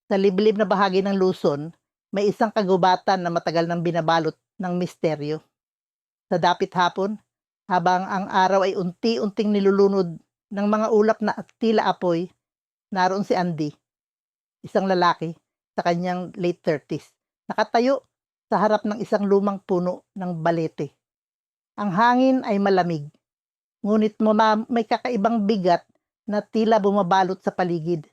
Sa liblib na bahagi ng Luzon, may isang kagubatan na matagal nang binabalot ng misteryo. Sa dapit hapon, habang ang araw ay unti-unting nilulunod ng mga ulap na tila apoy, naroon si Andy, isang lalaki sa kanyang late 30s, nakatayo sa harap ng isang lumang puno ng balete. Ang hangin ay malamig, ngunit may kakaibang bigat na tila bumabalot sa paligid.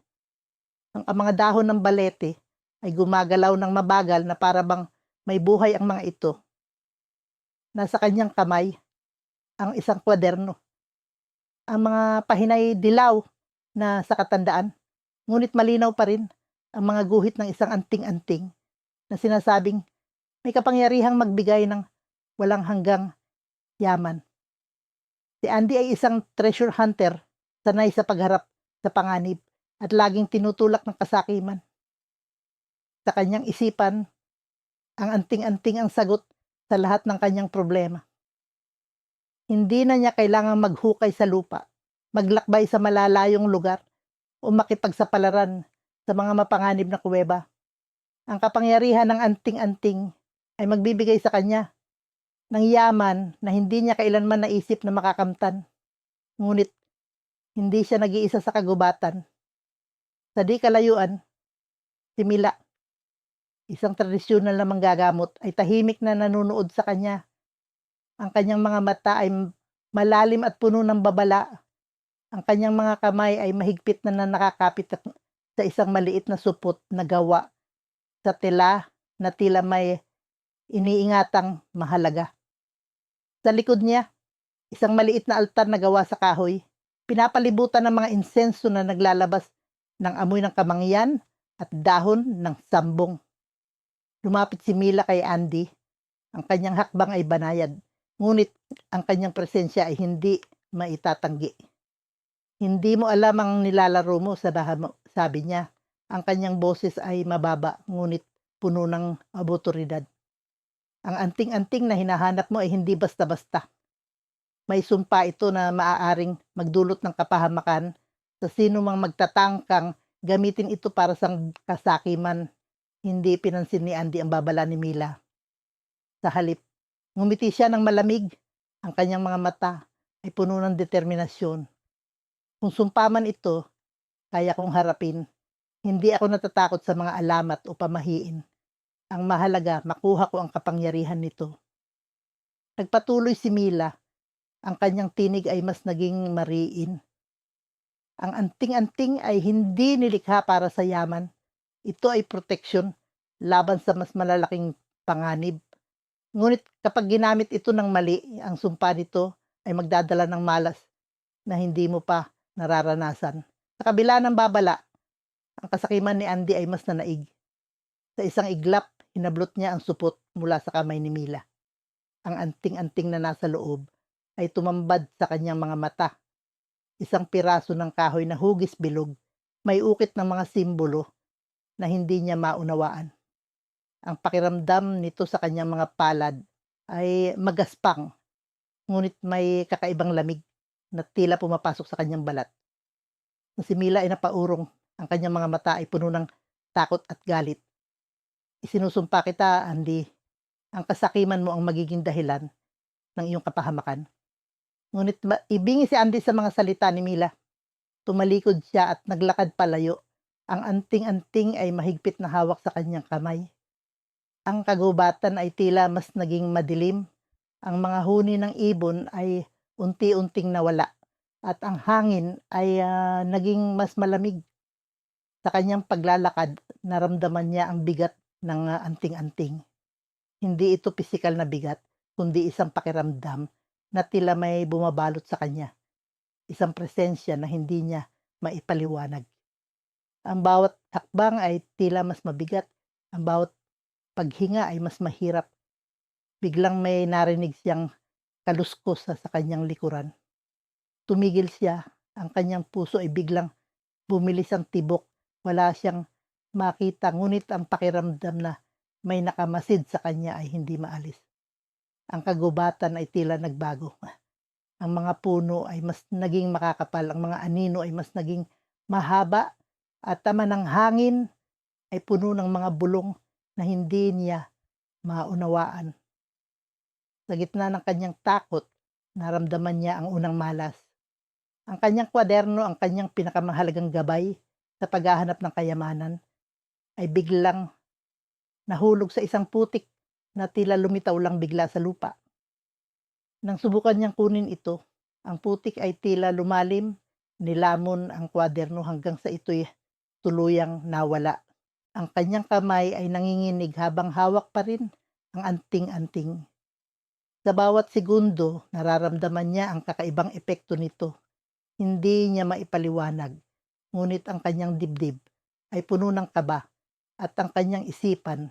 Ang mga dahon ng balete ay gumagalaw ng mabagal na para bang may buhay ang mga ito. Nasa kanyang kamay ang isang kwaderno. Ang mga pahinay dilaw na sa katandaan, ngunit malinaw pa rin ang mga guhit ng isang anting-anting na sinasabing may kapangyarihang magbigay ng walang hanggang yaman. Si Andy ay isang treasure hunter, sanay sa pagharap sa panganib at laging tinutulak ng kasakiman. Sa kanyang isipan, ang anting-anting ang sagot sa lahat ng kanyang problema. Hindi na niya kailangang maghukay sa lupa, maglakbay sa malalayong lugar, o makipagsapalaran sa mga mapanganib na kuweba. Ang kapangyarihan ng anting-anting ay magbibigay sa kanya ng yaman na hindi niya kailanman naisip na makakamtan. Ngunit hindi siya nag-iisa sa kagubatan. Sa di kalayuan, si Mila, isang tradisyonal na manggagamot, ay tahimik na nanunood sa kanya. Ang kanyang mga mata ay malalim at puno ng babala. Ang kanyang mga kamay ay mahigpit na nakakapit sa isang maliit na supot na gawa sa tela na tila may iniingatang mahalaga. Sa likod niya, isang maliit na altar na gawa sa kahoy, pinapalibutan ng mga insenso na naglalabas ng amoy ng kamangyan at dahon ng sambong. Lumapit si Mila kay Andy. Ang kanyang hakbang ay banayad, ngunit ang kanyang presensya ay hindi maitatanggi. Hindi mo alam ang nilalaro mo, sabi niya. Ang kanyang boses ay mababa, ngunit puno ng abotoridad. Ang anting-anting na hinahanap mo ay hindi basta-basta. May sumpa ito na maaaring magdulot ng kapahamakan sa sino mang magtatangkang gamitin ito para sa kasakiman. Hindi pinansin ni Andy ang babala ni Mila. Sa halip, ngumiti siya ng malamig. Ang kanyang mga mata ay puno ng determinasyon. Kung sumpa man ito, kaya kong harapin. Hindi ako natatakot sa mga alamat o pamahiin. Ang mahalaga, makuha ko ang kapangyarihan nito. Nagpatuloy si Mila. Ang kanyang tinig ay mas naging mariin. Ang anting-anting ay hindi nilikha para sa yaman. Ito ay proteksyon laban sa mas malalaking panganib. Ngunit kapag ginamit ito ng mali, ang sumpa nito ay magdadala ng malas na hindi mo pa nararanasan. Sa kabila ng babala, ang kasakiman ni Andy ay mas nanaig. Sa isang iglap, hinablot niya ang supot mula sa kamay ni Mila. Ang anting-anting na nasa loob ay tumambad sa kanyang mga mata. Isang piraso ng kahoy na hugis bilog, may ukit ng mga simbolo na hindi niya maunawaan. Ang pakiramdam nito sa kanyang mga palad ay magaspang, ngunit may kakaibang lamig na tila pumapasok sa kanyang balat. Si Mila ay napaurong, ang kanyang mga mata ay puno ng takot at galit. Isinusumpa kita, Andy, ang kasakiman mo ang magiging dahilan ng iyong kapahamakan. Ngunit ibingi si Andy sa mga salita ni Mila. Tumalikod siya at naglakad palayo. Ang anting-anting ay mahigpit na hawak sa kanyang kamay. Ang kagubatan ay tila mas naging madilim. Ang mga huni ng ibon ay unti-unting nawala. At ang hangin ay naging mas malamig. Sa kanyang paglalakad, naramdaman niya ang bigat ng anting-anting. Hindi ito pisikal na bigat, kundi isang pakiramdam na tila may bumabalot sa kanya. Isang presensya na hindi niya maipaliwanag. Ang bawat hakbang ay tila mas mabigat. Ang bawat paghinga ay mas mahirap. Biglang may narinig siyang kaluskos sa kanyang likuran. Tumigil siya. Ang kanyang puso ay biglang bumilis ang tibok. Wala siyang makita, ngunit ang pakiramdam na may nakamasid sa kanya ay hindi maalis. Ang kagubatan ay tila nagbago. Ang mga puno ay mas naging makakapal, ang mga anino ay mas naging mahaba, at tama ng hangin ay puno ng mga bulong na hindi niya maunawaan. Sa gitna ng kanyang takot, naramdaman niya ang unang malas. Ang kanyang kwaderno, ang kanyang pinakamahalagang gabay sa paghahanap ng kayamanan, ay biglang nahulog sa isang putik na tila lumitaw lang bigla sa lupa. Nang subukan niyang kunin ito, ang putik ay tila lumalim, nilamon ang kwaderno hanggang sa ito'y tuluyang nawala. Ang kanyang kamay ay nanginginig habang hawak pa rin ang anting-anting. Sa bawat segundo, nararamdaman niya ang kakaibang epekto nito. Hindi niya maipaliwanag, ngunit ang kanyang dibdib ay puno ng kaba at ang kanyang isipan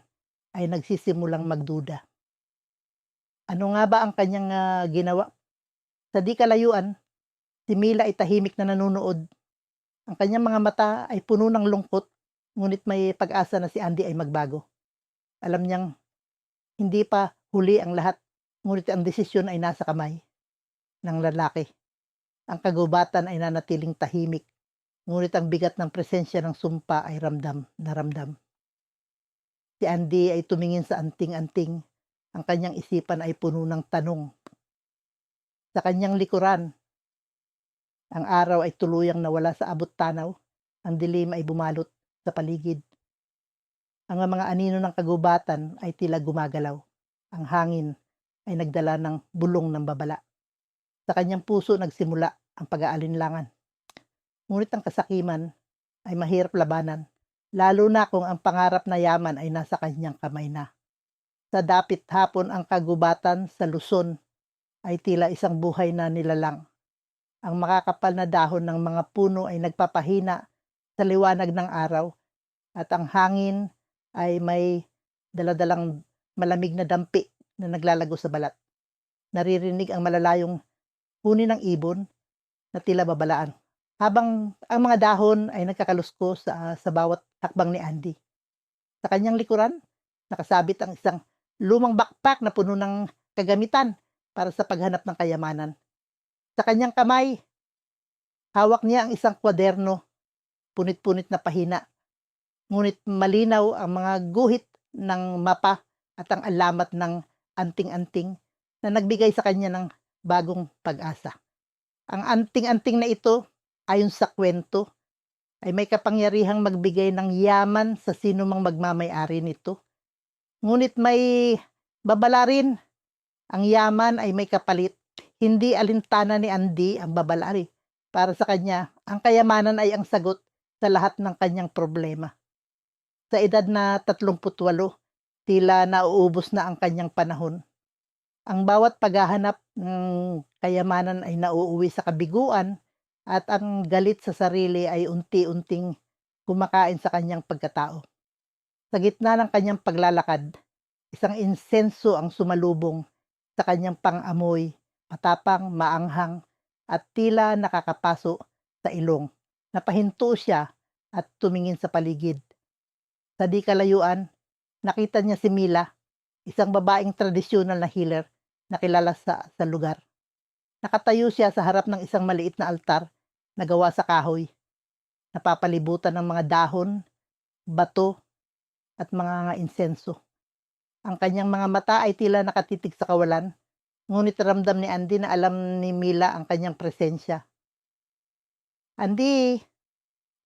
ay nagsisimulang magduda. Ano nga ba ang kanyang ginawa? Sa di kalayuan, si Mila ay tahimik na nanonood. Ang kanyang mga mata ay puno ng lungkot, ngunit may pag-asa na si Andy ay magbago. Alam niyang hindi pa huli ang lahat, ngunit ang desisyon ay nasa kamay ng lalaki. Ang kagubatan ay nanatiling tahimik, ngunit ang bigat ng presensya ng sumpa ay ramdam na ramdam. Si Andy ay tumingin sa anting-anting. Ang kanyang isipan ay puno ng tanong. Sa kanyang likuran, ang araw ay tuluyang nawala sa abot tanaw. Ang dilim ay bumalot sa paligid. Ang mga anino ng kagubatan ay tila gumagalaw. Ang hangin ay nagdala ng bulong ng babala. Sa kanyang puso nagsimula ang pag-aalinlangan. Ngunit ang kasakiman ay mahirap labanan, lalo na kung ang pangarap na yaman ay nasa kanyang kamay na. Sa dapit hapon ang kagubatan sa Luzon ay tila isang buhay na nilalang. Ang makakapal na dahon ng mga puno ay nagpapahina sa liwanag ng araw at ang hangin ay may daladalang malamig na dampi na naglalago sa balat. Naririnig ang malalayong huni ng ibon na tila babalaan. Habang ang mga dahon ay nagkakaluskos sa bawat hakbang ni Andy. Sa kanyang likuran, nakasabit ang isang lumang backpack na puno ng kagamitan para sa paghanap ng kayamanan. Sa kanyang kamay, hawak niya ang isang kwaderno, punit-punit na pahina. Ngunit malinaw ang mga guhit ng mapa at ang alamat ng anting-anting na nagbigay sa kanya ng bagong pag-asa. Ang anting-anting na ito, ayon sa kwento, ay may kapangyarihang magbigay ng yaman sa sino mang magmamay-ari nito. Ngunit may babala rin. Ang yaman ay may kapalit. Hindi alintana ni Andy ang babalari. Para sa kanya, ang kayamanan ay ang sagot sa lahat ng kanyang problema. Sa edad na 38, tila nauubos na ang kanyang panahon. Ang bawat paghahanap ng kayamanan ay nauuwi sa kabiguan at ang galit sa sarili ay unti-unting kumakain sa kanyang pagkatao. Sa gitna ng kanyang paglalakad, isang insenso ang sumalubong sa kanyang pang-amoy, matapang, maanghang, at tila nakakapaso sa ilong. Napahinto siya at tumingin sa paligid. Sa di kalayuan, nakita niya si Mila, isang babaeng tradisyonal na healer na kilala sa lugar. Nakatayo siya sa harap ng isang maliit na altar na gawa sa kahoy, napapalibutan ng mga dahon, bato, at mga insenso. Ang kanyang mga mata ay tila nakatitig sa kawalan, ngunit ramdam ni Andy na alam ni Mila ang kanyang presensya. Andy,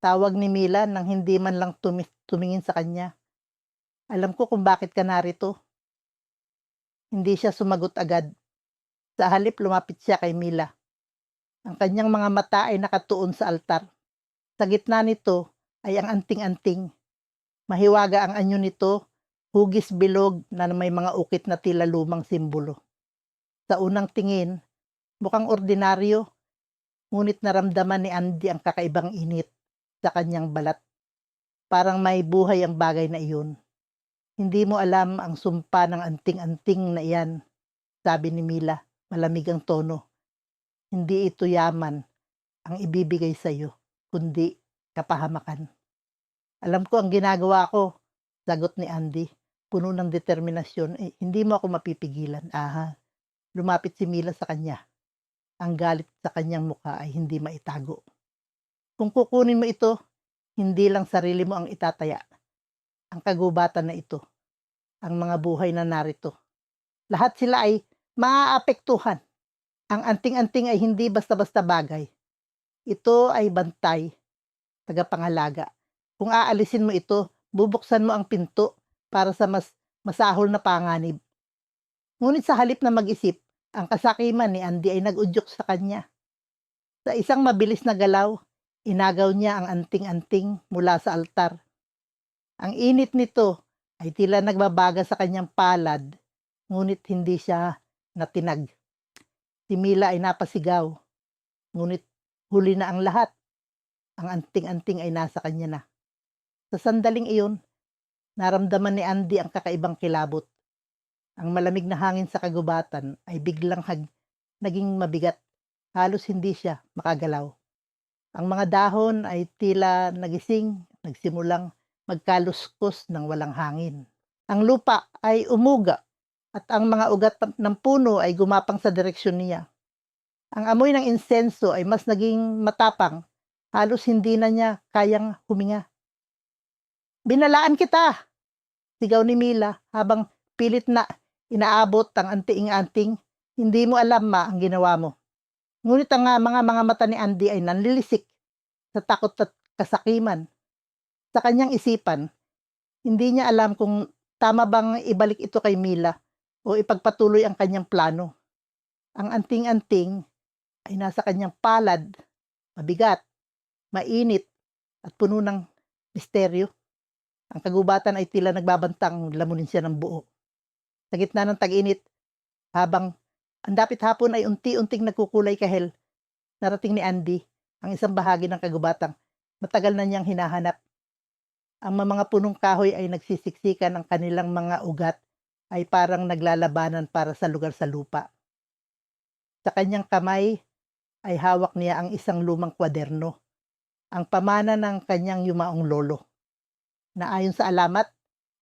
tawag ni Mila nang hindi man lang tumingin sa kanya. Alam ko kung bakit ka narito. Hindi siya sumagot agad. Sa halip lumapit siya kay Mila. Ang kanyang mga mata ay nakatuon sa altar. Sa gitna nito ay ang anting-anting. Mahiwaga ang anyo nito, hugis bilog na may mga ukit na tila lumang simbolo. Sa unang tingin, mukhang ordinaryo, ngunit naramdaman ni Andy ang kakaibang init sa kanyang balat. Parang may buhay ang bagay na iyon. Hindi mo alam ang sumpa ng anting-anting na iyan, sabi ni Mila, malamig ang tono. Hindi ito yaman ang ibibigay sa iyo, kundi kapahamakan. Alam ko ang ginagawa ko, sagot ni Andy, puno ng determinasyon. Hindi mo ako mapipigilan. Aha. Lumapit si Mila sa kanya. Ang galit sa kanyang mukha ay hindi maitago. Kung kukunin mo ito, hindi lang sarili mo ang itataya. ang kagubatan na ito, ang mga buhay na narito. Lahat sila ay maaapektuhan. Ang anting-anting ay hindi basta-basta bagay. Ito ay bantay, tagapangalaga. Kung aalisin mo ito, bubuksan mo ang pinto para sa mas masahol na panganib. Ngunit sa halip na mag-isip, ang kasakiman ni Andy ay nag-udyok sa kanya. Sa isang mabilis na galaw, inagaw niya ang anting-anting mula sa altar. Ang init nito ay tila nagbabaga sa kanyang palad, ngunit hindi siya natinag. Si Mila ay napasigaw, ngunit huli na ang lahat. Ang anting-anting ay nasa kanya na. Sa sandaling iyon, naramdaman ni Andy ang kakaibang kilabot. Ang malamig na hangin sa kagubatan ay biglang naging mabigat. Halos hindi siya makagalaw. Ang mga dahon ay tila nagising, nagsimulang magkaluskos ng walang hangin. Ang lupa ay umuga at ang mga ugat ng puno ay gumapang sa direksyon niya. Ang amoy ng insenso ay mas naging matapang. Halos hindi na niya kayang huminga. "Binalaan kita!" sigaw ni Mila habang pilit na inaabot ang anting-anting. "Hindi mo alam, Ma, ang ginawa mo." Ngunit ang mga mata ni Andy ay nanlilisik sa takot at kasakiman. Sa kanyang isipan, hindi niya alam kung tama bang ibalik ito kay Mila o ipagpatuloy ang kanyang plano. Ang anting-anting ay nasa kanyang palad, mabigat, mainit, at puno ng misteryo. Ang kagubatan ay tila nagbabantang lamunin siya ng buo. Sa gitna ng tag-init, habang ang dapit hapon ay unti-unting nagkukulay kahel, narating ni Andy ang isang bahagi ng kagubatang matagal na niyang hinahanap. Ang mga punong kahoy ay nagsisiksikan, ang kanilang mga ugat ay parang naglalabanan para sa lugar sa lupa. Sa kanyang kamay ay hawak niya ang isang lumang kwaderno, ang pamana ng kanyang yumaong lolo, na ayon sa alamat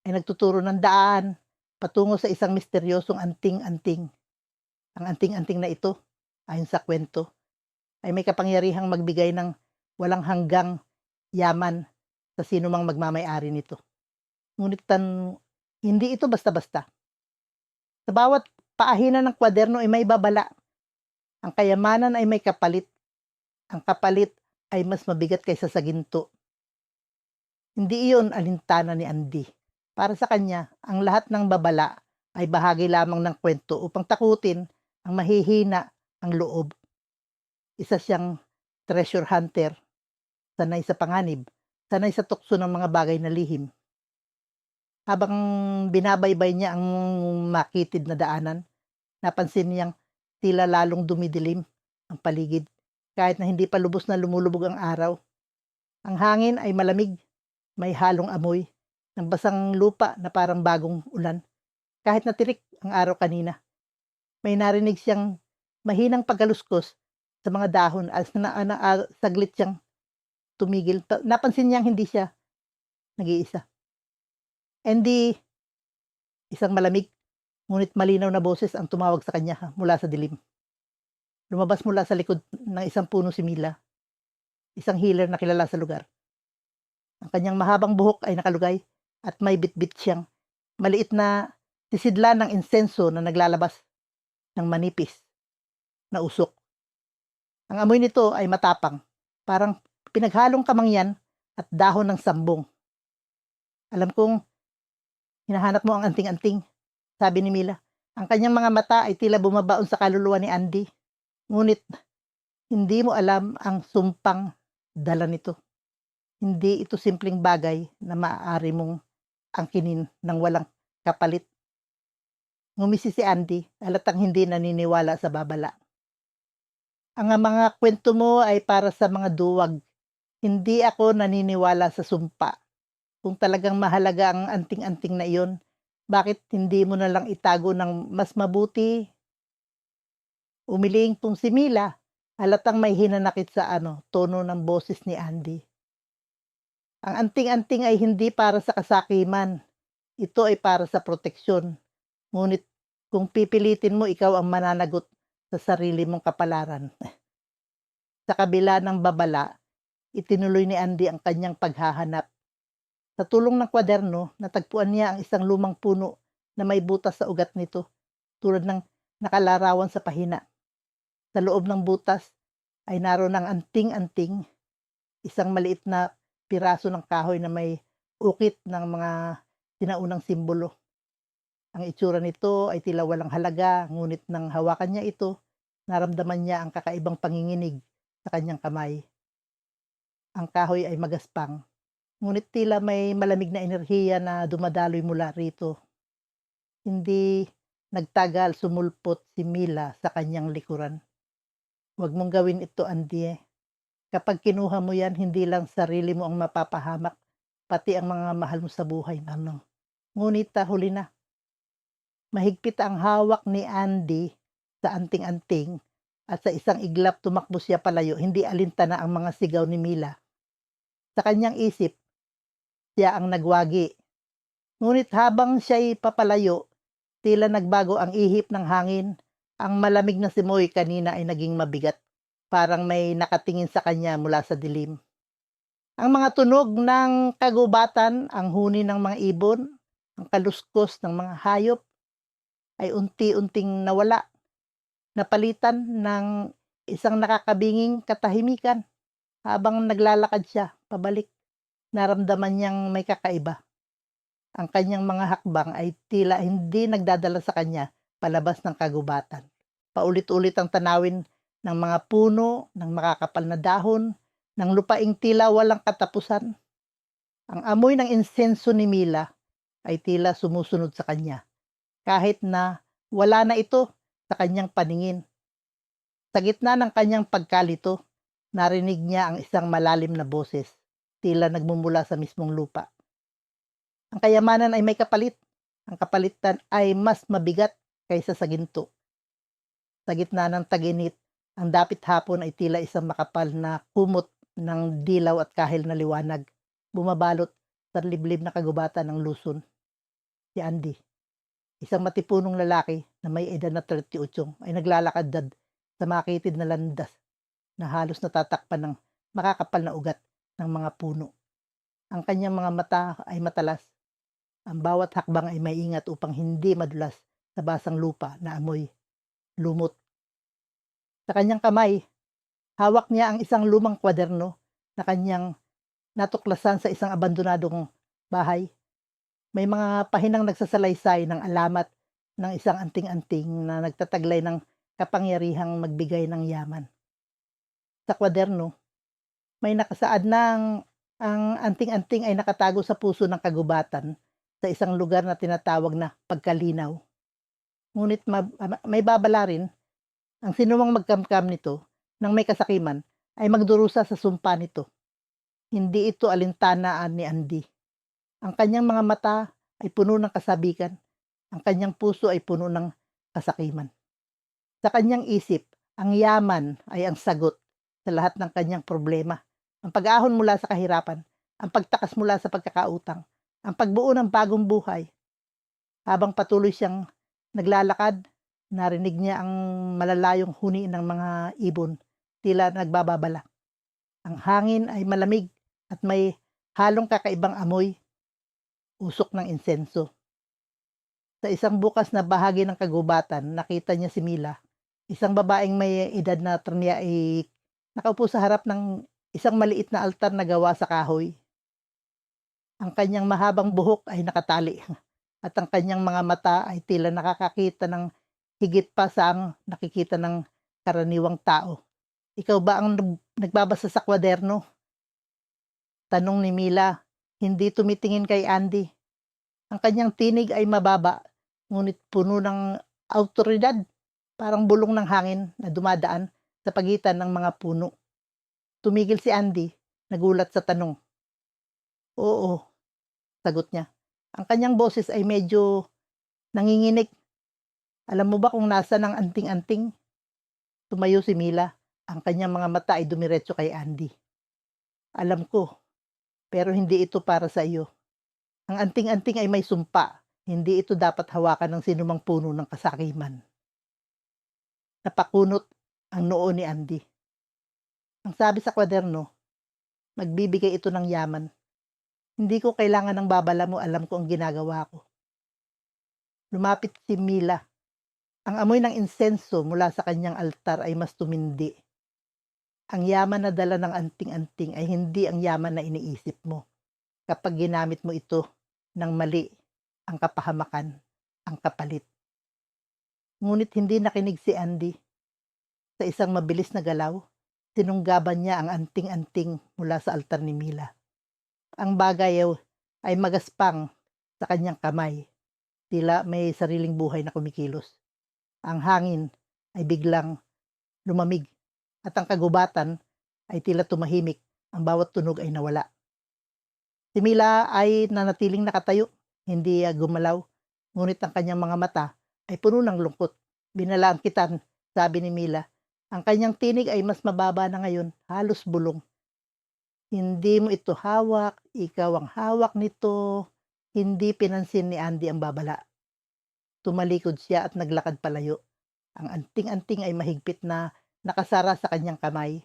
ay nagtuturo ng daan patungo sa isang misteryosong anting-anting. Ang anting-anting na ito, ayon sa kwento, ay may kapangyarihang magbigay ng walang hanggang yaman sa sinumang magmamay-ari nito. Ngunit hindi ito basta-basta. Sa bawat paahinan ng kwaderno ay may babala. Ang kayamanan ay may kapalit. Ang kapalit ay mas mabigat kaysa sa ginto. Hindi iyon alintana ni Andy. Para sa kanya, ang lahat ng babala ay bahagi lamang ng kwento upang takutin ang mahihina ang loob. Isa siyang treasure hunter, sanay sa panganib, sanay sa tukso ng mga bagay na lihim. Habang binabaybay niya ang makitid na daanan, napansin niyang tila lalong dumidilim ang paligid kahit na hindi pa lubos na lumulubog ang araw. Ang hangin ay malamig, may halong amoy ng basang lupa na parang bagong ulan. Kahit na tirik ang araw kanina, may narinig siyang mahinang pagkaluskos sa mga dahon as saglit siyang tumigil. Napansin niyang hindi siya nag-iisa. Hindi isang malamig ngunit malinaw na boses ang tumawag sa kanya mula sa dilim. Lumabas mula sa likod ng isang puno si Mila, isang healer na kilala sa lugar. Ang kanyang mahabang buhok ay nakalugay at may bitbit siyang maliit na sisidlan ng insenso na naglalabas ng manipis na usok. Ang amoy nito ay matapang, parang pinaghalong kamangyan at dahon ng sambong. "Alam kong hinahanap mo ang anting-anting," sabi ni Mila. Ang kanyang mga mata ay tila bumabaon sa kaluluwa ni Andy. Ngunit hindi mo alam ang sumpang dala nito. Hindi ito simpleng bagay na maaari mong angkinin ng walang kapalit. Ngumisi si Andy, halatang hindi naniniwala sa babala. "Ang mga kwento mo ay para sa mga duwag. Hindi ako naniniwala sa sumpa. Kung talagang mahalaga ang anting-anting na iyon, bakit hindi mo na lang itago ng mas mabuti?" Umiling pong si Mila, halatang may hinanakit sa tono ng boses ni Andy. "Ang anting-anting ay hindi para sa kasakiman. Ito ay para sa proteksyon. Ngunit kung pipilitin mo, ikaw ang mananagot sa sarili mong kapalaran." Sa kabila ng babala, itinuloy ni Andy ang kanyang paghahanap. Sa tulong ng kwaderno, natagpuan niya ang isang lumang puno na may butas sa ugat nito, tulad ng nakalarawan sa pahina. Sa loob ng butas ay naroon ang anting-anting, isang maliit na piraso ng kahoy na may ukit ng mga sinaunang simbolo. Ang itsura nito ay tila walang halaga, ngunit nang hawakan niya ito, naramdaman niya ang kakaibang panginginig sa kanyang kamay. Ang kahoy ay magaspang, ngunit tila may malamig na enerhiya na dumadaloy mula rito. Hindi nagtagal, sumulpot si Mila sa kanyang likuran. "Huwag mong gawin ito, Andy. Kapag kinuha mo yan, hindi lang sarili mo ang mapapahamak, pati ang mga mahal mo sa buhay, manong." Ngunit huli na, mahigpit ang hawak ni Andy sa anting-anting at sa isang iglap tumakbo siya palayo, hindi alintana ang mga sigaw ni Mila. Sa kanyang isip, siya ang nagwagi. Ngunit habang siya'y papalayo, tila nagbago ang ihip ng hangin. Ang malamig na simoy kanina ay naging mabigat, parang may nakatingin sa kanya mula sa dilim. Ang mga tunog ng kagubatan, ang huni ng mga ibon, ang kaluskos ng mga hayop ay unti-unting nawala, napalitan ng isang nakakabinging katahimikan. Habang naglalakad siya pabalik, naramdaman niyang may kakaiba. Ang kanyang mga hakbang ay tila hindi nagdadala sa kanya palabas ng kagubatan. Paulit-ulit ang tanawin ng mga puno, ng makakapal na dahon, ng lupaing tila walang katapusan. Ang amoy ng insenso ni Mila ay tila sumusunod sa kanya, kahit na wala na ito sa kanyang paningin. Sa gitna ng kanyang pagkalito, narinig niya ang isang malalim na boses, tila nagmumula sa mismong lupa. Ang kayamanan ay may kapalit. Ang kapalitan ay mas mabigat kaysa sa ginto. Sa gitna ng taginit, ang dapit hapon ay tila isang makapal na kumot ng dilaw at kahil na liwanag, bumabalot sa liblib na kagubatan ng Luzon. Si Andy, isang matipunong lalaki na may edad na 38, ay naglalakad sa makitid na landas na halos natatakpan ng makakapal na ugat ng mga puno. Ang kanyang mga mata ay matalas. Ang bawat hakbang ay may ingat upang hindi madulas sa basang lupa na amoy lumot. Sa kanyang kamay, hawak niya ang isang lumang kwaderno na kanyang natuklasan sa isang abandonadong bahay. May mga pahinang nagsasalaysay ng alamat ng isang anting-anting na nagtataglay ng kapangyarihang magbigay ng yaman. Sa kwaderno, may nakasaad ng ang anting-anting ay nakatago sa puso ng kagubatan sa isang lugar na tinatawag na pagkalinaw. Ngunit may babala rin, ang sinumang magkamkam nito ng may kasakiman ay magdurusa sa sumpa nito. Hindi ito alintanaan ni Andy. Ang kanyang mga mata ay puno ng kasabikan. Ang kanyang puso ay puno ng kasakiman. Sa kanyang isip, ang yaman ay ang sagot sa lahat ng kanyang problema. Ang pag-ahon mula sa kahirapan, ang pagtakas mula sa pagkakautang, ang pagbuo ng bagong buhay. Habang patuloy siyang naglalakad, narinig niya ang malalayong huni ng mga ibon, tila nagbababala. Ang hangin ay malamig at may halong kakaibang amoy, usok ng insenso. Sa isang bukas na bahagi ng kagubatan, nakita niya si Mila, isang babaeng may edad na trnya ay nakaupo sa harap ng isang maliit na altar na gawa sa kahoy. Ang kanyang mahabang buhok ay nakatali at ang kanyang mga mata ay tila nakakakita ng higit pa sa ang nakikita ng karaniwang tao. "Ikaw ba ang nagbabasa sa kwaderno?" tanong ni Mila, hindi tumitingin kay Andy. Ang kanyang tinig ay mababa, ngunit puno ng awtoridad, parang bulong ng hangin na dumadaan sa pagitan ng mga puno. Tumigil si Andy, nagulat sa tanong. "Oo," sagot niya. Ang kanyang boses ay medyo nanginginig. "Alam mo ba kung nasaan ang anting-anting?" Tumayo si Mila. Ang kanyang mga mata ay dumiretso kay Andy. "Alam ko, pero hindi ito para sa iyo. Ang anting-anting ay may sumpa. Hindi ito dapat hawakan ng sinumang puno ng kasakiman." Napakunot ang noo ni Andy. Ang sabi sa kwaderno, magbibigay ito ng yaman. Hindi ko kailangan ng babala mo, alam ko ang ginagawa ko. Lumapit si Mila. Ang amoy ng insenso mula sa kanyang altar ay mas tumindi. Ang yaman na dala ng anting-anting ay hindi ang yaman na iniisip mo. Kapag ginamit mo ito ng mali, ang kapahamakan, ang kapalit. Ngunit hindi nakinig si Andy. Sa isang mabilis na galaw, sinunggaban niya ang anting-anting mula sa altar ni Mila. Ang bagay ay magaspang sa kanyang kamay, tila may sariling buhay na kumikilos. Ang hangin ay biglang lumamig at ang kagubatan ay tila tumahimik, ang bawat tunog ay nawala. Si Mila ay nanatiling nakatayo, hindi gumalaw, ngunit ang kanyang mga mata ay puno ng lungkot. Binalaan kita, sabi ni Mila. Ang kanyang tinig ay mas mababa na ngayon, halos bulong. Hindi mo ito hawak, ikaw ang hawak nito. Hindi pinansin ni Andy ang babala. Tumalikod siya at naglakad palayo. Ang anting-anting ay mahigpit na nakasara sa kanyang kamay.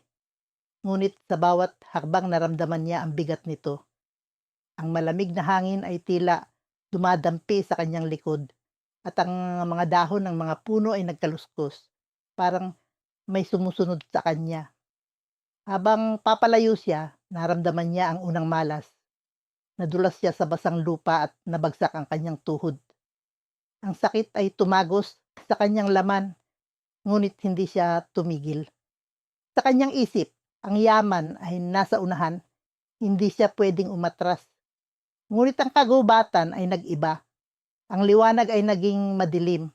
Ngunit sa bawat hakbang naramdaman niya ang bigat nito. Ang malamig na hangin ay tila dumadampi sa kanyang likod at ang mga dahon ng mga puno ay nagkaluskos. Parang may sumusunod sa kanya. Habang papalayo siya, naramdaman niya ang unang malas. Nadulas siya sa basang lupa at nabagsak ang kanyang tuhod. Ang sakit ay tumagos sa kanyang laman, ngunit hindi siya tumigil. Sa kanyang isip, ang yaman ay nasa unahan, hindi siya pwedeng umatras. Ngunit ang kagubatan ay nag-iba. Ang liwanag ay naging madilim.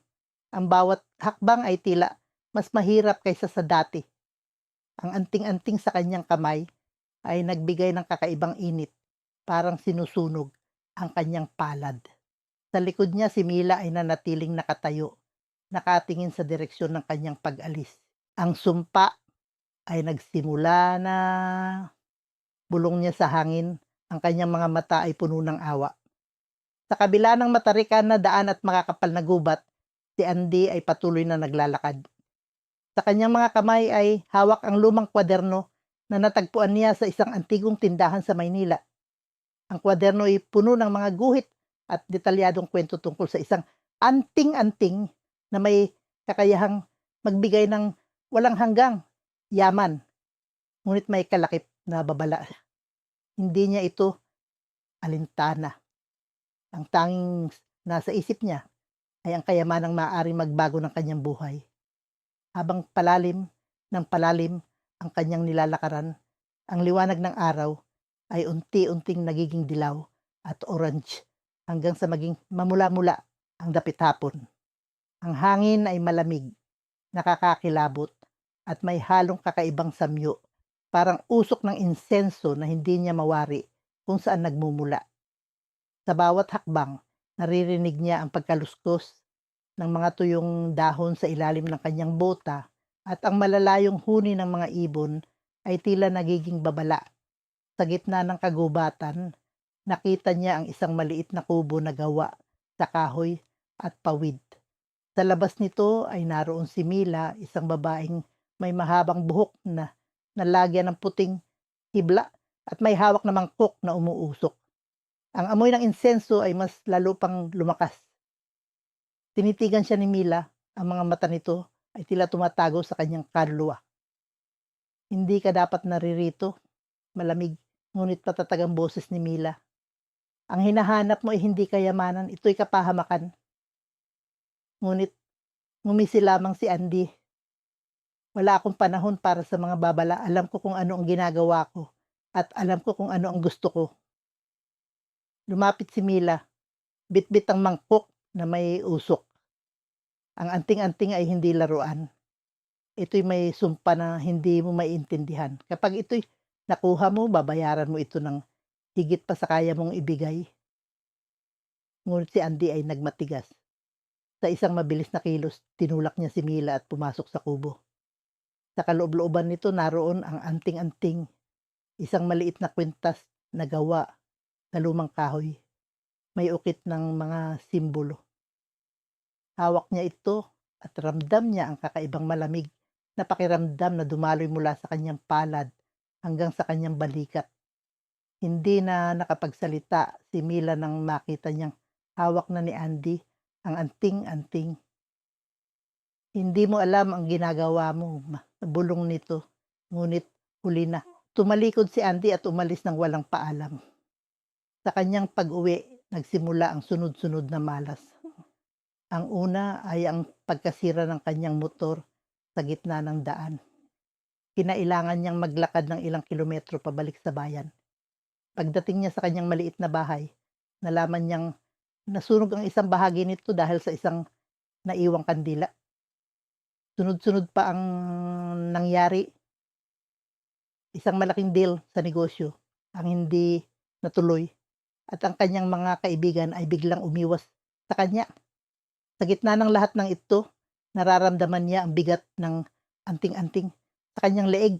Ang bawat hakbang ay tila mas mahirap kaysa sa dati. Ang anting-anting sa kanyang kamay ay nagbigay ng kakaibang init, parang sinusunog ang kanyang palad. Sa likod niya si Mila ay nanatiling nakatayo, nakatingin sa direksyon ng kanyang pag-alis. Ang sumpa ay nagsimula na. Bulong niya sa hangin, ang kanyang mga mata ay puno ng awa. Sa kabila ng matarikan na daan at makakapal na gubat, si Andy ay patuloy na naglalakad. Sa kanyang mga kamay ay hawak ang lumang kwaderno na natagpuan niya sa isang antigong tindahan sa Maynila. Ang kwaderno ay puno ng mga guhit at detalyadong kwento tungkol sa isang anting-anting na may kakayahang magbigay ng walang hanggang yaman, ngunit may kalakip na babala. Hindi niya ito alintana. Ang tanging nasa isip niya ay ang kayamanang maaaring magbago ng kanyang buhay. Habang palalim ng palalim ang kanyang nilalakaran, ang liwanag ng araw ay unti-unting nagiging dilaw at orange hanggang sa maging mamula-mula ang dapit hapon. Ang hangin ay malamig, nakakakilabot at may halong kakaibang samyo, parang usok ng insenso na hindi niya mawari kung saan nagmumula. Sa bawat hakbang, naririnig niya ang pagkaluskos ng mga tuyong dahon sa ilalim ng kanyang bota at ang malalayong huni ng mga ibon ay tila nagiging babala. Sa gitna ng kagubatan, nakita niya ang isang maliit na kubo na gawa sa kahoy at pawid. Sa labas nito ay naroon si Mila, isang babaeng may mahabang buhok na nalagyan ng puting hibla at may hawak na mangkok na umuusok. Ang amoy ng insenso ay mas lalo pang lumakas. Tinitigan siya ni Mila, ang mga mata nito ay tila tumatago sa kanyang kaluluwa. Hindi ka dapat naririto, malamig, ngunit patatag ang boses ni Mila. Ang hinahanap mo ay hindi kayamanan, ito'y kapahamakan. Ngunit ngumisi lamang si Andy. Wala akong panahon para sa mga babala, alam ko kung ano ang ginagawa ko at alam ko kung ano ang gusto ko. Lumapit si Mila, bitbit ang mangkok na may usok. Ang anting-anting ay hindi laruan. Ito'y may sumpa na hindi mo maiintindihan. Kapag ito'y nakuha mo, babayaran mo ito ng higit pa sa kaya mong ibigay. Ngunit si Andy ay nagmatigas. Sa isang mabilis na kilos, tinulak niya si Mila at pumasok sa kubo. Sa kaloob-looban nito naroon ang anting-anting, isang maliit na kwintas na gawa sa lumang kahoy. May ukit ng mga simbolo. Hawak niya ito at ramdam niya ang kakaibang malamig na pakiramdam na dumaloy mula sa kanyang palad hanggang sa kanyang balikat. Hindi na nakapagsalita si Mila nang makita niyang hawak na ni Andy ang anting-anting. Hindi mo alam ang ginagawa mo, bulong nito. Ngunit huli na. Tumalikod si Andy at umalis ng walang paalam. Sa kanyang pag-uwi, nagsimula ang sunod-sunod na malas. Ang una ay ang pagkasira ng kanyang motor sa gitna ng daan. Kinailangan niyang maglakad ng ilang kilometro pabalik sa bayan. Pagdating niya sa kanyang maliit na bahay, nalaman niyang nasunog ang isang bahagi nito dahil sa isang naiwang kandila. Sunod-sunod pa ang nangyari. Isang malaking deal sa negosyo ang hindi natuloy at ang kanyang mga kaibigan ay biglang umiwas sa kanya. Sa gitna ng lahat ng ito, nararamdaman niya ang bigat ng anting-anting sa kanyang leeg.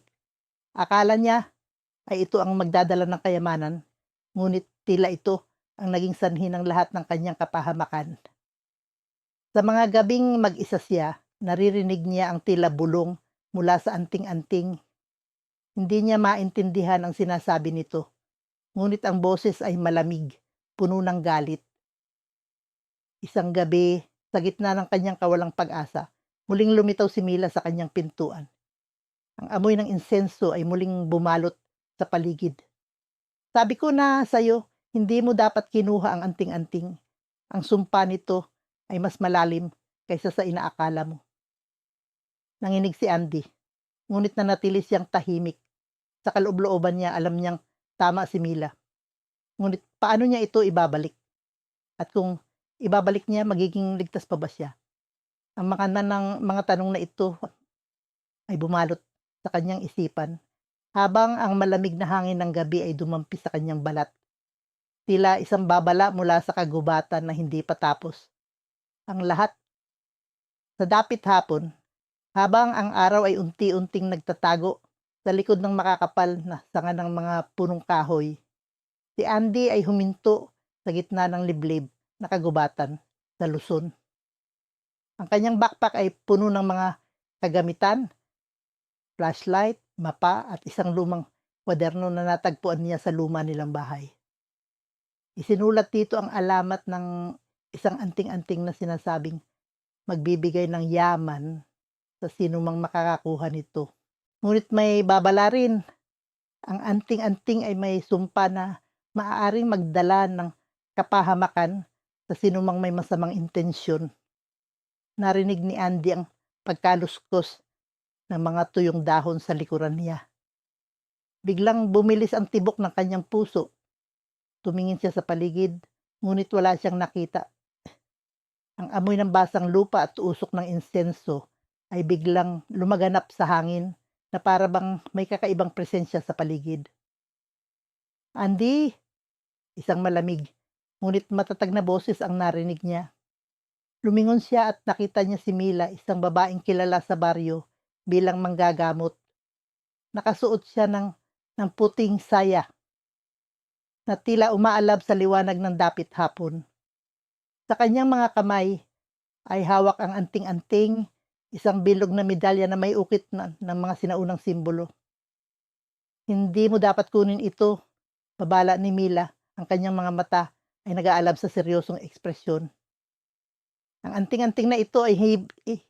Akala niya ay ito ang magdadala ng kayamanan, ngunit tila ito ang naging sanhi ng lahat ng kanyang kapahamakan. Sa mga gabing mag-isa siya, naririnig niya ang tila bulong mula sa anting-anting. Hindi niya maintindihan ang sinasabi nito, ngunit ang boses ay malamig, puno ng galit. Isang gabi, sa gitna ng kanyang kawalang pag-asa, muling lumitaw si Mila sa kanyang pintuan. Ang amoy ng insenso ay muling bumalot sa paligid. Sabi ko na sa'yo, hindi mo dapat kinuha ang anting-anting. Ang sumpa nito ay mas malalim kaysa sa inaakala mo. Nanginig si Andy, ngunit nanatili siyang tahimik. Sa kaloob-looban niya, alam niyang tama si Mila. Ngunit paano niya ito ibabalik? At kung ibabalik niya, magiging ligtas pa ba siya? Ang mga tanong na ito ay bumalot sa kanyang isipan habang ang malamig na hangin ng gabi ay dumampi sa kanyang balat. Tila isang babala mula sa kagubatan na hindi pa tapos. Ang lahat sa dapit hapon, habang ang araw ay unti-unting nagtatago sa likod ng makakapal na sanga ng mga punong kahoy, si Andy ay huminto sa gitna ng liblib na kagubatan sa Luzon. Ang kanyang backpack ay puno ng mga kagamitan, flashlight, mapa at isang lumang kwaderno na natagpuan niya sa luma nilang bahay. Isinulat dito ang alamat ng isang anting-anting na sinasabing magbibigay ng yaman sa sinumang makakakuha nito. Ngunit may babala rin, ang anting-anting ay may sumpa na maaaring magdala ng kapahamakan sa sinumang may masamang intensyon. Narinig ni Andy ang pagkaluskos ng mga tuyong dahon sa likuran niya. Biglang bumilis ang tibok ng kanyang puso. Tumingin siya sa paligid, ngunit wala siyang nakita. Ang amoy ng basang lupa at usok ng insenso ay biglang lumaganap sa hangin na para bang may kakaibang presensya sa paligid. Andy! Isang malamig, ngunit matatag na boses ang narinig niya. Lumingon siya at nakita niya si Mila, isang babaeng kilala sa baryo bilang manggagamot. Nakasuot siya ng puting saya na tila umaalab sa liwanag ng dapit hapon. Sa kanyang mga kamay ay hawak ang anting-anting, isang bilog na medalya na may ukit ng mga sinaunang simbolo. Hindi mo dapat kunin ito, babala ni Mila. Ang kanyang mga mata ay nag-aalab sa seryosong ekspresyon. Ang anting-anting na ito ay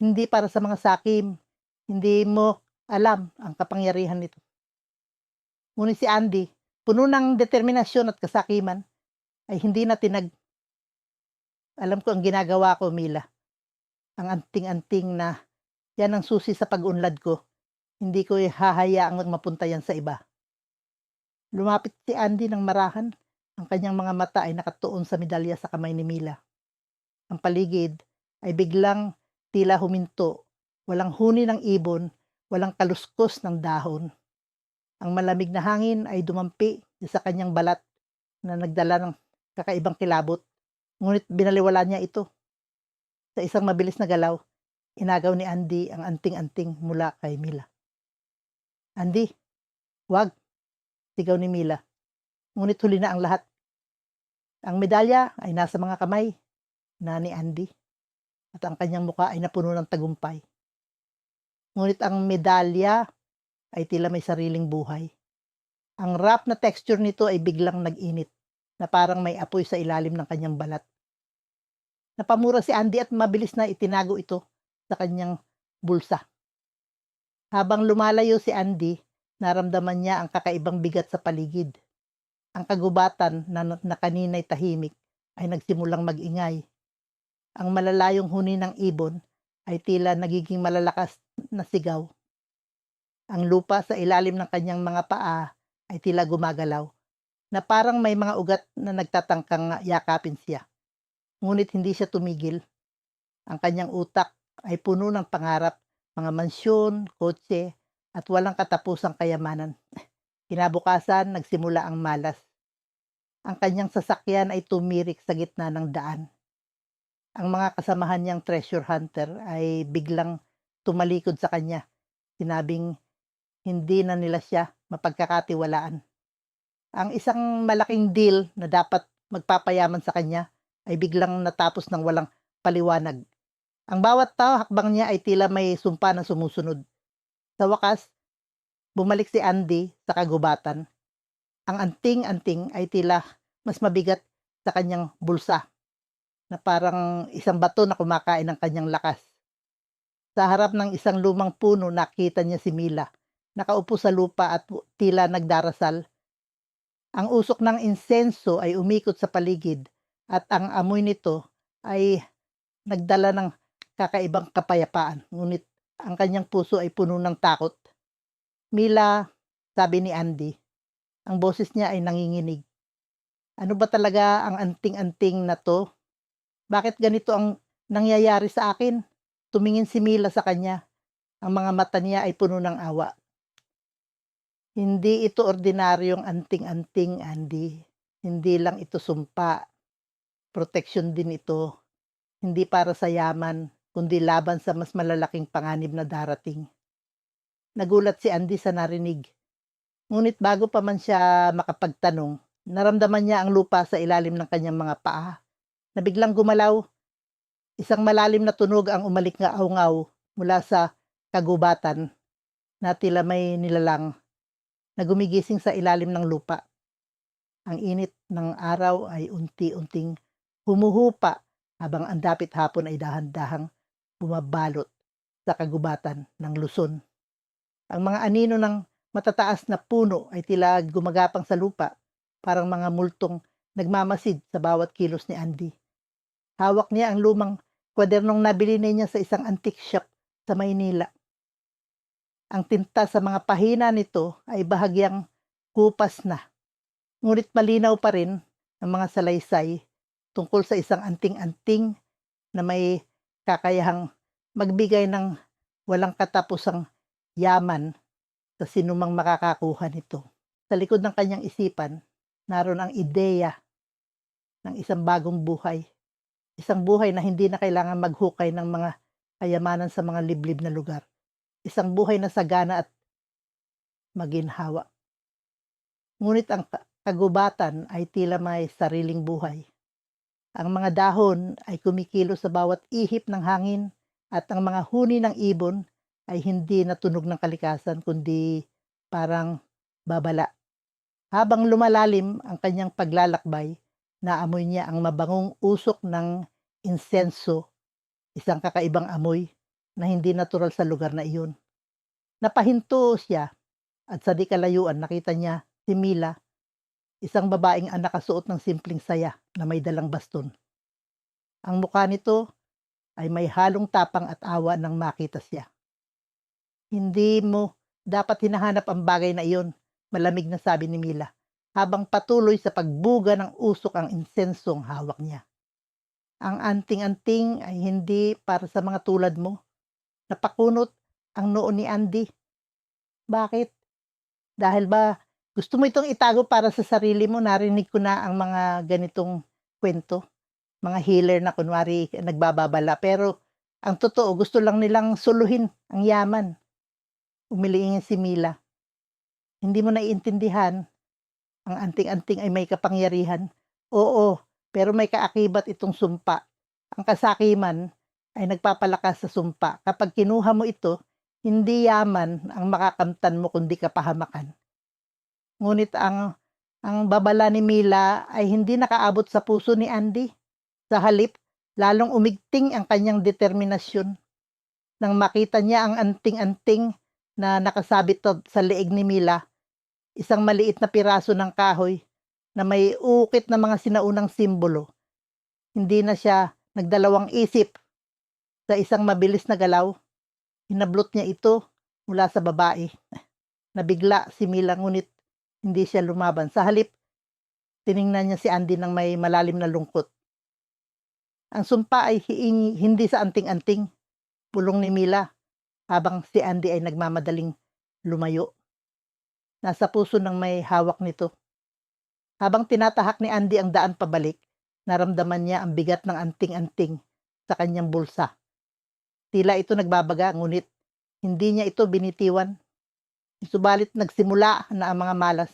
hindi para sa mga sakim. Hindi mo alam ang kapangyarihan nito. Ngunit si Andy, puno ng determinasyon at kasakiman, ay hindi na tinag. Alam ko ang ginagawa ko, Mila. Ang anting-anting na yan ang susi sa pag-unlad ko. Hindi ko hahayaang mapunta yan sa iba. Lumapit si Andy ng marahan. Ang kanyang mga mata ay nakatuon sa medalya sa kamay ni Mila. Ang paligid ay biglang tila huminto. Walang huni ng ibon, walang kaluskos ng dahon. Ang malamig na hangin ay dumampi sa kanyang balat na nagdala ng kakaibang kilabot. Ngunit binaliwala niya ito. Sa isang mabilis na galaw, inagaw ni Andy ang anting-anting mula kay Mila. Andy, wag, sigaw ni Mila. Ngunit huli na ang lahat. Ang medalya ay nasa mga kamay na ni Andy at ang kanyang muka ay napuno ng tagumpay. Ngunit ang medalya ay tila may sariling buhay. Ang rough na texture nito ay biglang nag-init na parang may apoy sa ilalim ng kanyang balat. Napamura si Andy at mabilis na itinago ito sa kanyang bulsa. Habang lumalayo si Andy, naramdaman niya ang kakaibang bigat sa paligid. Ang kagubatan na kanina'y tahimik ay nagsimulang mag-ingay. Ang malalayong huni ng ibon ay tila nagiging malalakas na sigaw. Ang lupa sa ilalim ng kanyang mga paa ay tila gumagalaw, na parang may mga ugat na nagtatangkang yakapin siya. Ngunit hindi siya tumigil. Ang kanyang utak ay puno ng pangarap, mga mansyon, kotse, at walang katapusang kayamanan. Kinabukasan, nagsimula ang malas. Ang kanyang sasakyan ay tumirik sa gitna ng daan. Ang mga kasamahan niyang treasure hunter ay biglang tumalikod sa kanya. Sinabing hindi na nila siya mapagkakatiwalaan. Ang isang malaking deal na dapat magpapayaman sa kanya ay biglang natapos ng walang paliwanag. Ang bawat hakbang niya ay tila may sumpa na sumusunod. Sa wakas, bumalik si Andy sa kagubatan. Ang anting-anting ay tila mas mabigat sa kanyang bulsa, na parang isang bato na kumakain ng kanyang lakas. Sa harap ng isang lumang puno, nakita niya si Mila, nakaupo sa lupa at tila nagdarasal. Ang usok ng insenso ay umikot sa paligid at ang amoy nito ay nagdala ng kakaibang kapayapaan. Ngunit ang kanyang puso ay puno ng takot. Mila, sabi ni Andy, ang boses niya ay nanginginig. Ano ba talaga ang anting-anting na to? Bakit ganito ang nangyayari sa akin? Tumingin si Mila sa kanya. Ang mga mata niya ay puno ng awa. Hindi ito ordinaryong anting-anting, Andy. Hindi lang ito sumpa. Proteksyon din ito. Hindi para sa yaman, kundi laban sa mas malalaking panganib na darating. Nagulat si Andy sa narinig. Ngunit bago pa man siya makapagtanong, naramdaman niya ang lupa sa ilalim ng kanyang mga paa na biglang gumalaw. Isang malalim na tunog ang umalik nga aungaw mula sa kagubatan na tila may nilalang na gumigising sa ilalim ng lupa. Ang init ng araw ay unti-unting humuhupa habang ang dapit hapon ay dahan-dahang bumabalot sa kagubatan ng Luzon. Ang mga anino ng matataas na puno ay tila gumagapang sa lupa, parang mga multong nagmamasid sa bawat kilos ni Andy. Hawak niya ang lumang kwadernong nabili niya sa isang antique shop sa Maynila. Ang tinta sa mga pahina nito ay bahagyang kupas na, ngunit malinaw pa rin ang mga salaysay tungkol sa isang anting-anting na may kakayahang magbigay ng walang katapusang yaman sa sinumang makakakuha nito. Sa likod ng kanyang isipan, naroon ang ideya ng isang bagong buhay. Isang buhay na hindi na kailangan maghukay ng mga kayamanan sa mga liblib na lugar. Isang buhay na sagana at maginhawa. Ngunit ang kagubatan ay tila may sariling buhay. Ang mga dahon ay kumikilos sa bawat ihip ng hangin at ang mga huni ng ibon ay hindi natunog ng kalikasan kundi parang babala. Habang lumalalim ang kanyang paglalakbay, naamoy niya ang mabangong usok ng insenso, isang kakaibang amoy na hindi natural sa lugar na iyon. Napahinto siya at sa di kalayuan nakita niya si Mila, isang babaeng nakasuot ng simpleng saya na may dalang baston. Ang mukha nito ay may halong tapang at awa nang makita siya. Hindi mo dapat hinahanap ang bagay na iyon, malamig na sabi ni Mila, habang patuloy sa pagbuga ng usok ang insensong hawak niya. Ang anting-anting ay hindi para sa mga tulad mo. Napakunot ang noo ni Andy. Bakit? Dahil ba gusto mo itong itago para sa sarili mo? Narinig ko na ang mga ganitong kwento. Mga healer na kunwari nagbababala. Pero ang totoo, gusto lang nilang suluhin ang yaman. Umiliingin si Mila. Hindi mo naiintindihan. Ang anting-anting ay may kapangyarihan. Oo, pero may kaakibat itong sumpa. Ang kasakiman ay nagpapalakas sa sumpa. Kapag kinuha mo ito, hindi yaman ang makakamtan mo kundi kapahamakan. Ngunit ang babala ni Mila ay hindi nakaabot sa puso ni Andy. Sa halip, lalong umigting ang kanyang determinasyon. Nang makita niya ang anting-anting na nakasabit sa leeg ni Mila, isang maliit na piraso ng kahoy na may ukit na mga sinaunang simbolo, hindi na siya nagdalawang isip. Sa isang mabilis na galaw, hinablot niya ito mula sa babae. Nabigla si Mila ngunit hindi siya lumaban. Sa halip, tiningnan niya si Andy ng may malalim na lungkot. Ang sumpa ay hindi sa anting-anting, bulong ni Mila habang si Andy ay nagmamadaling lumayo. Nasa puso ng may hawak nito. Habang tinatahak ni Andy ang daan pabalik, naramdaman niya ang bigat ng anting-anting sa kanyang bulsa. Tila ito nagbabaga ngunit hindi niya ito binitiwan. Subalit nagsimula na ang mga malas.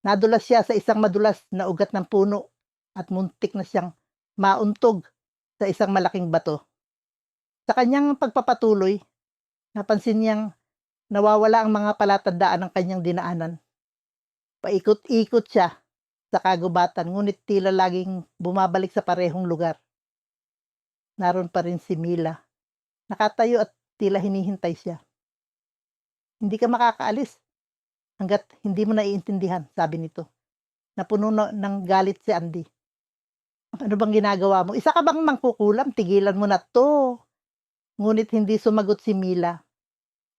Nadulas siya sa isang madulas na ugat ng puno at muntik na siyang mauntog sa isang malaking bato. Sa kanyang pagpapatuloy, napansin niyang nawawala ang mga palatandaan ng kanyang dinaanan. Paikot-ikot siya sa kagubatan ngunit tila laging bumabalik sa parehong lugar. Naroon pa rin si Mila. Nakatayo at tila hinihintay siya. Hindi ka makakaalis hanggat hindi mo naiintindihan, sabi nito. Napuno ng galit si Andy. Ano bang ginagawa mo? Isa ka bang mangkukulam? Tigilan mo na to. Ngunit hindi sumagot si Mila.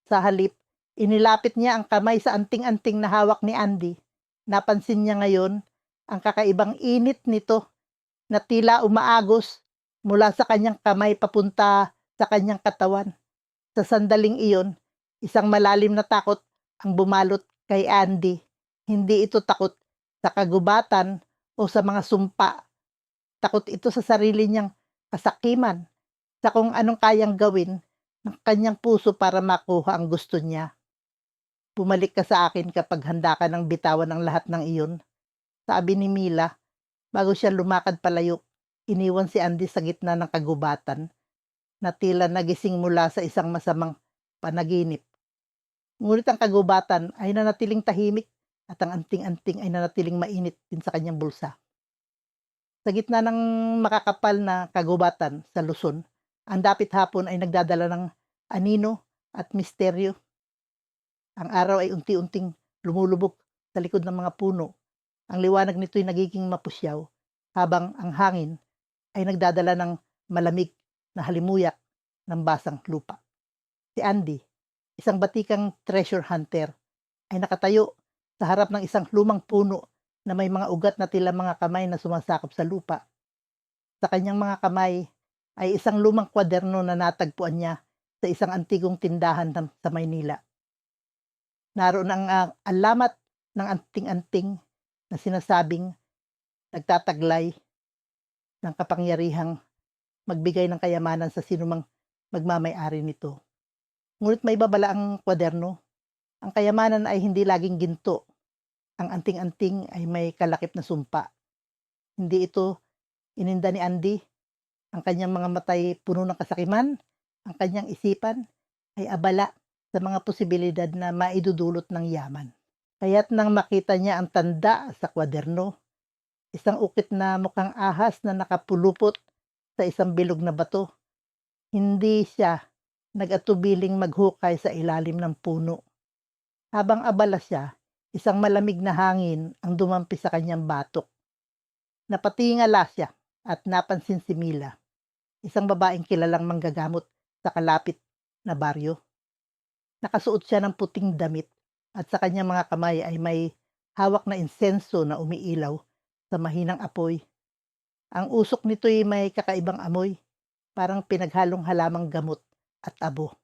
Sa halip, inilapit niya ang kamay sa anting-anting na hawak ni Andy. Napansin niya ngayon ang kakaibang init nito na tila umaagos mula sa kanyang kamay papunta sa kanyang katawan. Sa sandaling iyon, isang malalim na takot ang bumalot kay Andy. Hindi ito takot sa kagubatan o sa mga sumpa. Takot ito sa sarili niyang kasakiman, sa kung anong kayang gawin ng kanyang puso para makuha ang gusto niya. Bumalik ka sa akin kapag handa ka ng bitawan ang lahat ng iyon, sabi ni Mila bago siya lumakad palayo. Iniwan si Andy sa gitna ng kagubatan na tila nagising mula sa isang masamang panaginip. Ngunit ang kagubatan ay nanatiling tahimik at ang anting-anting ay nanatiling mainit din sa kanyang bulsa. Sa gitna ng makakapal na kagubatan sa Luzon, ang dapit hapon ay nagdadala ng anino at misteryo. Ang araw ay unti-unting lumulubog sa likod ng mga puno. Ang liwanag nito'y nagiging mapusyaw habang ang hangin ay nagdadala ng malamig na halimuyak ng basang lupa. Si Andy, isang batikang treasure hunter, ay nakatayo sa harap ng isang lumang puno na may mga ugat na tila mga kamay na sumasakop sa lupa. Sa kanyang mga kamay ay isang lumang kwaderno na natagpuan niya sa isang antigong tindahan sa Maynila. Naroon ang alamat ng anting-anting na sinasabing nagtataglay ng kapangyarihang magbigay ng kayamanan sa sinumang magmamay-ari nito. Ngunit may babala ang kwaderno. Ang kayamanan ay hindi laging ginto. Ang anting-anting ay may kalakip na sumpa. Hindi ito ininda ni Andy. Ang kanyang mga matay puno ng kasakiman. Ang kanyang isipan ay abala sa mga posibilidad na maidudulot ng yaman. Kaya't nang makita niya ang tanda sa kwaderno, isang ukit na mukhang ahas na nakapulupot sa isang bilog na bato, hindi siya nag-atubiling maghukay sa ilalim ng puno. Habang abala siya, isang malamig na hangin ang dumampi sa kanyang batok. Napatingala siya at napansin si Mila, isang babaeng kilalang manggagamot sa kalapit na baryo. Nakasuot siya ng puting damit at sa kanyang mga kamay ay may hawak na insenso na umiilaw sa mahinang apoy. Ang usok nito'y may kakaibang amoy, parang pinaghalong halamang gamot at abo.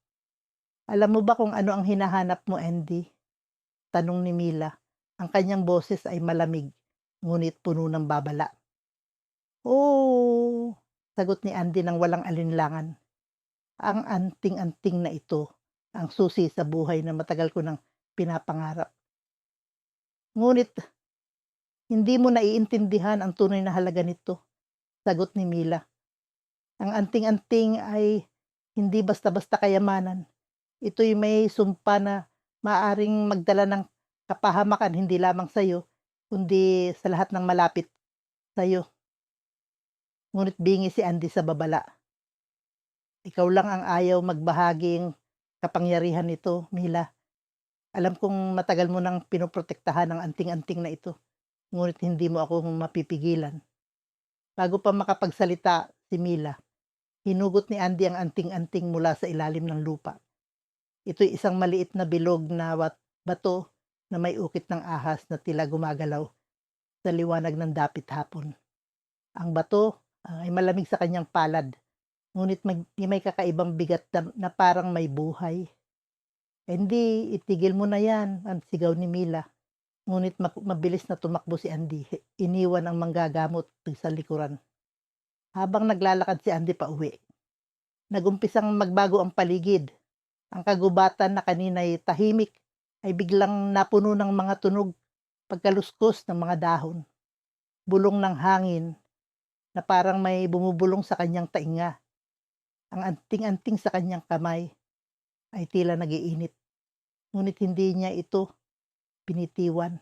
Alam mo ba kung ano ang hinahanap mo, Andy? Tanong ni Mila. Ang kanyang boses ay malamig, ngunit puno ng babala. Oh, sagot ni Andy nang walang alinlangan. Ang anting-anting na ito, ang susi sa buhay na matagal ko nang pinapangarap. Ngunit, hindi mo naiintindihan ang tunay na halaga nito, sagot ni Mila. Ang anting-anting ay hindi basta-basta kayamanan. Ito'y may sumpa na maaring magdala ng kapahamakan hindi lamang sa'yo, kundi sa lahat ng malapit sa'yo. Ngunit bingi si Andy sa babala. Ikaw lang ang ayaw magbahaging kapangyarihan nito, Mila. Alam kong matagal mo nang pinoprotektahan ang anting-anting na ito, ngunit hindi mo ako mapipigilan. Bago pa makapagsalita si Mila, hinugot ni Andy ang anting-anting mula sa ilalim ng lupa. Ito'y isang maliit na bilog na bato na may ukit ng ahas na tila gumagalaw sa liwanag ng dapit hapon. Ang bato ay malamig sa kanyang palad, ngunit may kakaibang bigat na parang may buhay. Hindi, itigil mo na yan, ang sigaw ni Mila. Ngunit mabilis na tumakbo si Andy. Iniwan ang manggagamot sa likuran. Habang naglalakad si Andy pauwi, nagumpisang magbago ang paligid. Ang kagubatan na kanina'y tahimik ay biglang napuno ng mga tunog, pagkaluskos ng mga dahon. Bulong ng hangin na parang may bumubulong sa kanyang tainga. Ang anting-anting sa kanyang kamay ay tila nagiinit. Ngunit hindi niya ito pinitiwan.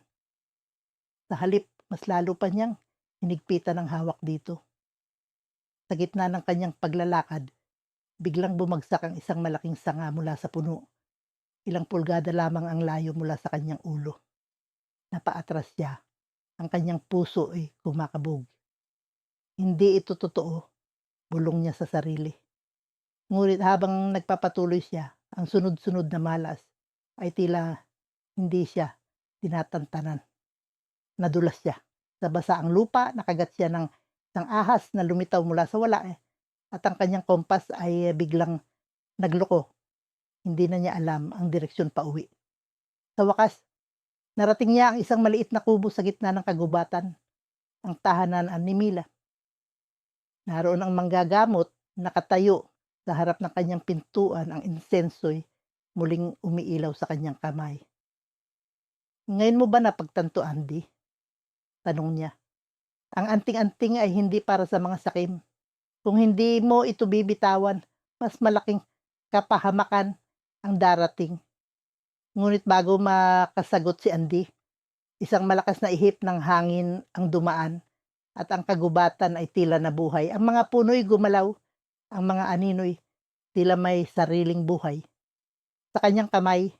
Sa halip, mas lalo pa niyang hinigpitan ang hawak dito. Sa gitna ng kanyang paglalakad, biglang bumagsak ang isang malaking sanga mula sa puno. Ilang pulgada lamang ang layo mula sa kanyang ulo. Napaatras siya. Ang kanyang puso ay kumakabog. Hindi ito totoo, bulong niya sa sarili. Ngunit habang nagpapatuloy siya, ang sunod-sunod na malas ay tila hindi siya tinatantanan. Nadulas siya. Sa basa ang lupa, nakagat siya ng isang ahas na lumitaw mula sa wala at ang kanyang kompas ay biglang nagloko. Hindi na niya alam ang direksyon pauwi. Sa wakas, narating niya ang isang maliit na kubo sa gitna ng kagubatan, ang tahanan ni Mila. Naroon ang manggagamot, nakatayo sa harap ng kanyang pintuan, ang insenso'y muling umiilaw sa kanyang kamay. Ngayon mo ba napagtanto, Andy? Tanong niya. Ang anting-anting ay hindi para sa mga sakim. Kung hindi mo ito bibitawan, mas malaking kapahamakan ang darating. Ngunit bago makasagot si Andy, isang malakas na ihip ng hangin ang dumaan at ang kagubatan ay tila nabuhay. Ang mga puno'y gumalaw, ang mga anino'y tila may sariling buhay. Sa kanyang kamay,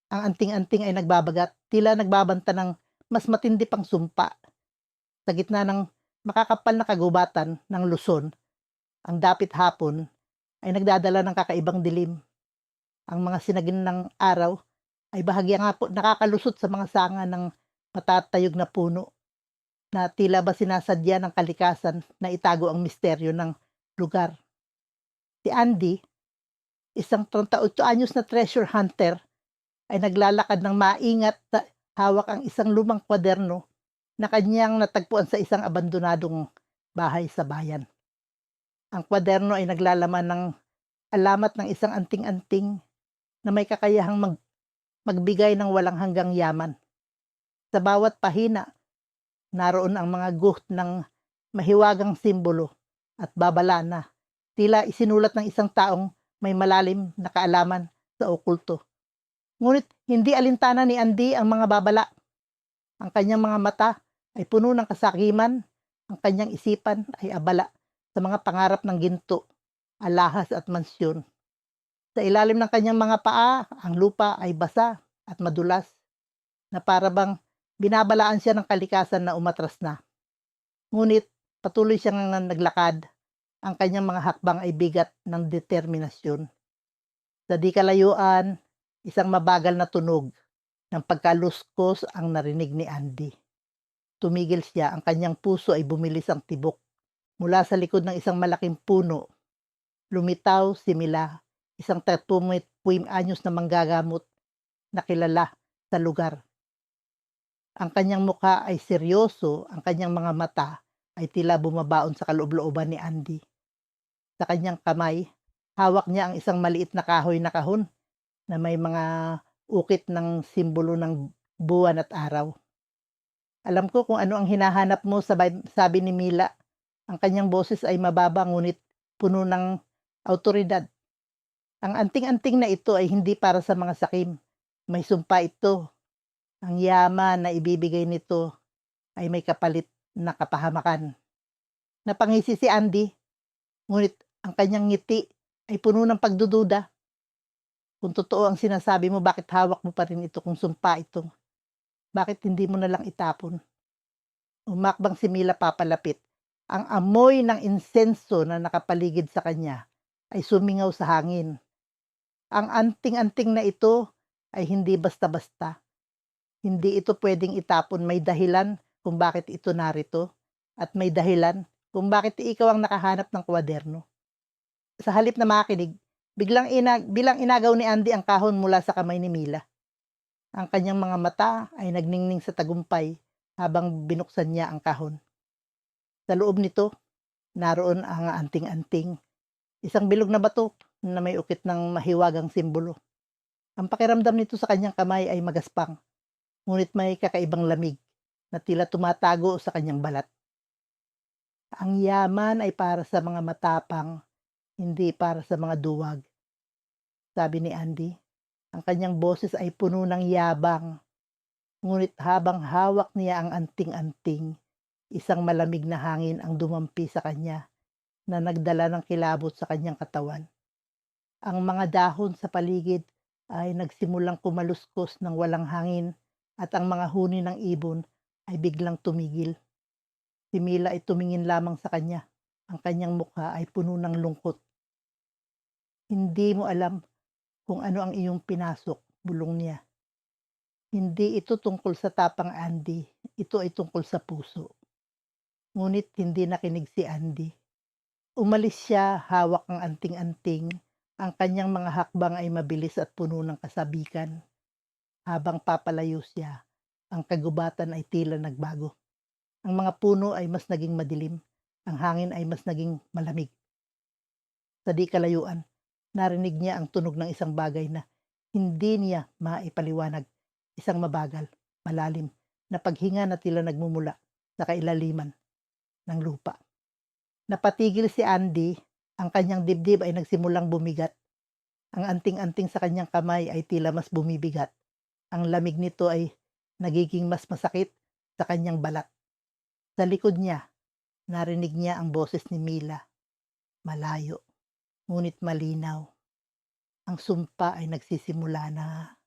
ang anting-anting ay nagbabagat, tila nagbabanta ng mas matindi pang sumpa. Sa gitna ng makakapal na kagubatan ng Luzon, ang dapit hapon ay nagdadala ng kakaibang dilim. Ang mga sinagin ng araw ay bahagya nga po nakakalusot sa mga sanga ng matatayog na puno na tila ba sinasadya ng kalikasan na itago ang misteryo ng lugar. Si Andy, isang 38 anyos na treasure hunter, ay naglalakad ng maingat sa hawak ang isang lumang kwaderno na kanyang natagpuan sa isang abandonadong bahay sa bayan. Ang kwaderno ay naglalaman ng alamat ng isang anting-anting na may kakayahang magbigay ng walang hanggang yaman. Sa bawat pahina, naroon ang mga guht ng mahiwagang simbolo at babala na tila isinulat ng isang taong may malalim na kaalaman sa okulto. Ngunit hindi alintana ni Andy ang mga babala. Ang kanyang mga mata ay puno ng kasakiman, ang kanyang isipan ay abala sa mga pangarap ng ginto, alahas at mansyon. Sa ilalim ng kanyang mga paa, ang lupa ay basa at madulas na para bang binabalaan siya ng kalikasan na umatras na. Ngunit patuloy siyang naglakad, ang kanyang mga hakbang ay bigat ng determinasyon. Sa di kalayuan, isang mabagal na tunog ng pagkaluskos ang narinig ni Andy. Tumigil siya, ang kanyang puso ay bumilis ang tibok. Mula sa likod ng isang malaking puno, lumitaw si Mila, isang 30 anyos na manggagamot na kilala sa lugar. Ang kanyang mukha ay seryoso, ang kanyang mga mata ay tila bumabaon sa kaloob-looban ni Andy. Sa kanyang kamay, hawak niya ang isang maliit na kahoy na kahon na may mga ukit ng simbolo ng buwan at araw. Alam ko kung ano ang hinahanap mo, sabi ni Mila. Ang kanyang boses ay mababa ngunit puno ng awtoridad. Ang anting-anting na ito ay hindi para sa mga sakim. May sumpa ito Ang yaman na ibibigay nito ay may kapalit na kapahamakan. Napangisi si Andy, ngunit ang kanyang ngiti ay puno ng pagdududa. Kung totoo ang sinasabi mo, bakit hawak mo pa rin ito kung sumpa ito? Bakit hindi mo na lang itapon? Umakbang si Mila papalapit. Ang amoy ng insenso na nakapaligid sa kanya ay sumingaw sa hangin. Ang anting-anting na ito ay hindi basta-basta. Hindi ito pwedeng itapon, may dahilan kung bakit ito narito at may dahilan kung bakit ikaw ang nakahanap ng kwaderno. Sa halip na makinig, bilang inagaw ni Andy ang kahon mula sa kamay ni Mila. Ang kanyang mga mata ay nagningning sa tagumpay habang binuksan niya ang kahon. Sa loob nito, naroon ang anting-anting, isang bilog na bato na may ukit ng mahiwagang simbolo. Ang pakiramdam nito sa kanyang kamay ay magaspang, ngunit may kakaibang lamig na tila tumatago sa kanyang balat. Ang yaman ay para sa mga matapang, hindi para sa mga duwag, sabi ni Andy. Ang kanyang boses ay puno ng yabang, ngunit habang hawak niya ang anting-anting, isang malamig na hangin ang dumampi sa kanya na nagdala ng kilabot sa kanyang katawan. Ang mga dahon sa paligid ay nagsimulang kumaluskos ng walang hangin at ang mga huni ng ibon ay biglang tumigil. Si Mila ay tumingin lamang sa kanya. Ang kanyang mukha ay puno ng lungkot. Hindi mo alam kung ano ang iyong pinasok, bulong niya. Hindi ito tungkol sa tapang, Andy. Ito ay tungkol sa puso. Ngunit hindi nakinig si Andy. Umalis siya, hawak ang anting-anting. Ang kanyang mga hakbang ay mabilis at puno ng kasabikan. Habang papalayo siya, ang kagubatan ay tila nagbago. Ang mga puno ay mas naging madilim. Ang hangin ay mas naging malamig. Sa di kalayuan, narinig niya ang tunog ng isang bagay na hindi niya maipaliwanag. Isang mabagal, malalim, na paghinga na tila nagmumula sa kailaliman ng lupa. Napatigil si Andy, ang kanyang dibdib ay nagsimulang bumigat. Ang anting-anting sa kanyang kamay ay tila mas bumibigat. Ang lamig nito ay nagiging mas masakit sa kanyang balat. Sa likod niya, narinig niya ang boses ni Mila. Malayo, ngunit malinaw. Ang sumpa ay nagsisimula na.